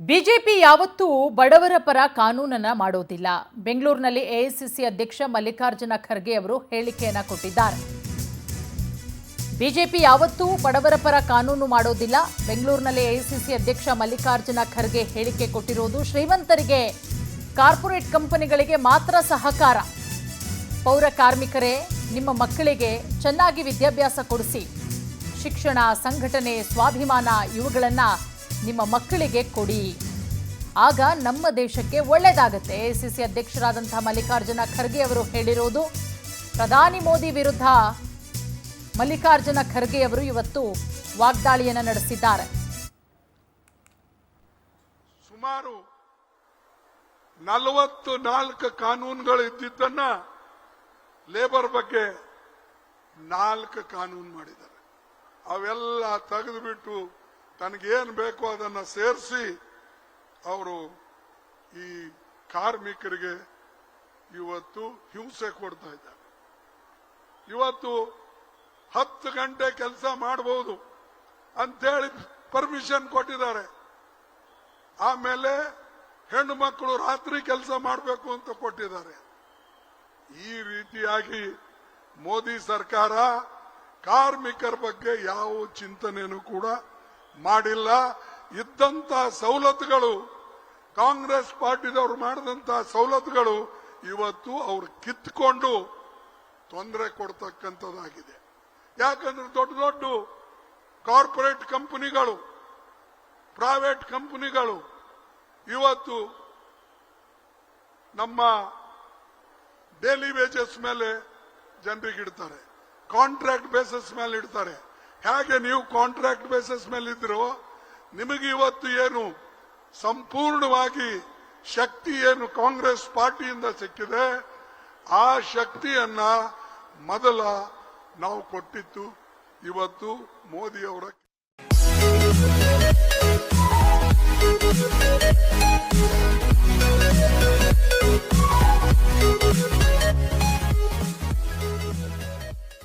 BJP ಯಾವತ್ತೂ ಬಡವರ ಪರ ಕಾನೂನನ್ನ ಮಾಡೋದಿಲ್ಲ. ಬೆಂಗಳೂರಿನಲ್ಲಿ ಎಐಸಿಸಿ ಅಧ್ಯಕ್ಷ ಮಲ್ಲಿಕಾರ್ಜುನ ಖರ್ಗೆ ಅವರು ಹೇಳಿಕೆಯನ್ನ ಕೊಟ್ಟಿದ್ದಾರೆ. ಬಿಜೆಪಿ ಯಾವತ್ತೂ ಬಡವರ ಪರ ಕಾನೂನು ಮಾಡೋದಿಲ್ಲ. ಬೆಂಗಳೂರಿನಲ್ಲಿ ಎಐಸಿಸಿ ಅಧ್ಯಕ್ಷ ಮಲ್ಲಿಕಾರ್ಜುನ ಖರ್ಗೆ ಹೇಳಿಕೆ ಕೊಟ್ಟಿರೋದು. ಶ್ರೀಮಂತರಿಗೆ, ಕಾರ್ಪೊರೇಟ್ ಕಂಪನಿಗಳಿಗೆ ಮಾತ್ರ ಸಹಕಾರ. ಪೌರ ಕಾರ್ಮಿಕರೇ, ನಿಮ್ಮ ಮಕ್ಕಳಿಗೆ ಚೆನ್ನಾಗಿ ವಿದ್ಯಾಭ್ಯಾಸ ಕೊಡಿಸಿ. ಶಿಕ್ಷಣ, ಸಂಘಟನೆ, ಸ್ವಾಭಿಮಾನ ಇವುಗಳನ್ನ ನಿಮ್ಮ ಮಕ್ಕಳಿಗೆ ಕೊಡಿ. ಆಗ ನಮ್ಮ ದೇಶಕ್ಕೆ ಒಳ್ಳೆಯದಾಗುತ್ತೆ. ಎಐಸಿಸಿ ಅಧ್ಯಕ್ಷರಾದಂತಹ ಮಲ್ಲಿಕಾರ್ಜುನ ಖರ್ಗೆ ಅವರು ಹೇಳಿರೋದು. ಪ್ರಧಾನಿ ಮೋದಿ ವಿರುದ್ಧ ಮಲ್ಲಿಕಾರ್ಜುನ ಖರ್ಗೆ ಅವರು ಇವತ್ತು ವಾಗ್ದಾಳಿಯನ್ನು ನಡೆಸಿದ್ದಾರೆ. ಸುಮಾರು 44 ಕಾನೂನುಗಳು ಇದ್ದಿದ್ದನ್ನ ಲೇಬರ್ ಬಗ್ಗೆ 4 ಕಾನೂನು ಮಾಡಿದ್ದಾರೆ. ಅವೆಲ್ಲ ತೆಗೆದುಬಿಟ್ಟು ತನಗೇನು ಬೇಕೋ ಅದನ್ನು ಸೇರಿಸಿ ಅವರು ಈ ಕಾರ್ಮಿಕರಿಗೆ ಇವತ್ತು ಹಿಂಸೆ ಕೊಡ್ತಾ ಇದ್ದಾರೆ. ಇವತ್ತು 10 ಗಂಟೆ ಕೆಲಸ ಮಾಡಬಹುದು ಅಂತೇಳಿ ಪರ್ಮಿಷನ್ ಕೊಟ್ಟಿದ್ದಾರೆ. ಆಮೇಲೆ ಹೆಣ್ಣು ಮಕ್ಕಳು ರಾತ್ರಿ ಕೆಲಸ ಮಾಡಬೇಕು ಅಂತ ಕೊಟ್ಟಿದ್ದಾರೆ. ಈ ರೀತಿಯಾಗಿ ಮೋದಿ ಸರ್ಕಾರ ಕಾರ್ಮಿಕರ ಬಗ್ಗೆ ಯಾವ ಚಿಂತನೆಯೂ ಕೂಡ ಮಾಡಿಲ್ಲ. ಇದ್ದಂತ ಸವಲತ್ತುಗಳು, ಕಾಂಗ್ರೆಸ್ ಪಾರ್ಟಿದವರು ಮಾಡಿದಂತ ಸವಲತ್ತುಗಳು ಇವತ್ತು ಅವರು ಕಿತ್ಕೊಂಡು ತೊಂದರೆ ಕೊಡ್ತಕ್ಕಂಥದ್ದಾಗಿದೆ. ಯಾಕಂದ್ರೆ ದೊಡ್ಡ ದೊಡ್ಡ ಕಾರ್ಪೊರೇಟ್ ಕಂಪನಿಗಳು, ಪ್ರೈವೇಟ್ ಕಂಪನಿಗಳು ಇವತ್ತು ನಮ್ಮ ಡೈಲಿ ವೇಜಸ್ ಮೇಲೆ ಜನರಿಗೆ ಇಡ್ತಾರೆ, ಕಾಂಟ್ರಾಕ್ಟ್ ಬೇಸಿಸ್ ಮೇಲೆ ಇಡ್ತಾರೆ. ಹೇಗೆ ನೀವು ಕಾಂಟ್ರಾಕ್ಟ್ ಬೇಸಿಸ್ ಮೇಲೆ ಇದ್ರೋ, ನಿಮಗೆ ಇವತ್ತು ಏನು ಸಂಪೂರ್ಣವಾಗಿ ಶಕ್ತಿ ಏನು ಕಾಂಗ್ರೆಸ್ ಪಾರ್ಟಿಯಿಂದ ಸಿಕ್ಕಿದೆ, ಆ ಶಕ್ತಿಯನ್ನ ಮೊದಲ ನಾವು ಕೊಟ್ಟಿತ್ತು. ಇವತ್ತು ಮೋದಿಯವರ